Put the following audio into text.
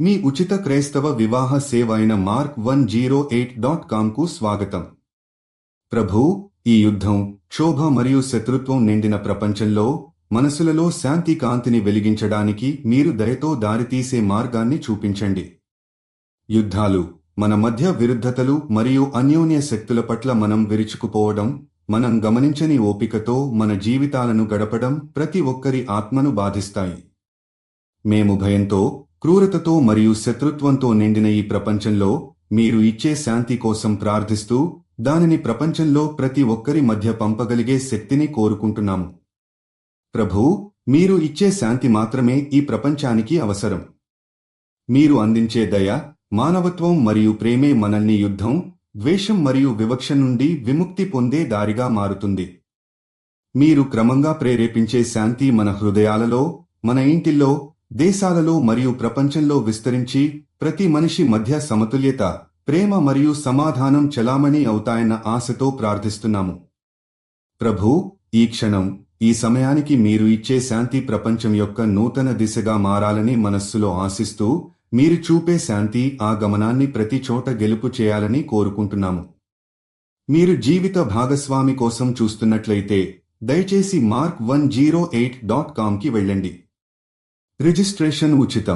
మీ ఉచిత క్రైస్తవ వివాహ సేవ అయిన mark108.comకు స్వాగతం. ప్రభూ, ఈ యుద్ధం, క్షోభ మరియు శత్రుత్వం నిండిన ప్రపంచంలో మనసులలో శాంతి కాంతిని వెలిగించడానికి మీరు దయతో దారితీసే మార్గాన్ని చూపించండి. యుద్ధాలు, మన మధ్య విరుద్ధతలు మరియు అన్యోన్య శక్తుల పట్ల మనం విరుచుకుపోవడం, మనం గమనించని ఓపికతో మన జీవితాలను గడపడం ప్రతి ఒక్కరి ఆత్మను బాధిస్తాయి. మేము భయంతో, క్రూరతతో మరియు శత్రుత్వంతో నిండిన ఈ ప్రపంచంలో మీరు ఇచ్చే శాంతి కోసం ప్రార్థిస్తూ దానిని ప్రపంచంలో ప్రతి ఒక్కరి మధ్య పంపగలిగే శక్తిని కోరుకుంటున్నాము. ప్రభూ, మీరు ఇచ్చే శాంతి మాత్రమే ఈ ప్రపంచానికి అవసరం. మీరు అందించే దయ, మానవత్వం మరియు ప్రేమే మనల్ని యుద్ధం, ద్వేషం మరియు వివక్ష నుండి విముక్తి పొందే దారిగా మారుతుంది. మీరు క్రమంగా ప్రేరేపించే శాంతి మన హృదయాలలో, మన ఇంటిల్లో, దేశాలలో మరియు ప్రపంచంలో విస్తరించి ప్రతి మనిషి మధ్య సమతుల్యత, ప్రేమ మరియు సమాధానం చలామణి అవుతాయన్న ఆశతో ప్రార్థిస్తున్నాము. ప్రభూ, ఈ క్షణం, ఈ సమయానికి మీరు ఇచ్చే శాంతి ప్రపంచం యొక్క నూతన దిశగా మారాలని మనస్సులో ఆశిస్తూ, మీరు చూపే శాంతి ఆ గమనాన్ని ప్రతి చోట గెలుపు చేయాలని కోరుకుంటున్నాము. మీరు జీవిత భాగస్వామి కోసం చూస్తున్నట్లయితే దయచేసి mark108.comకి వెళ్ళండి. రిజిస్ట్రేషన్ ఉచితం.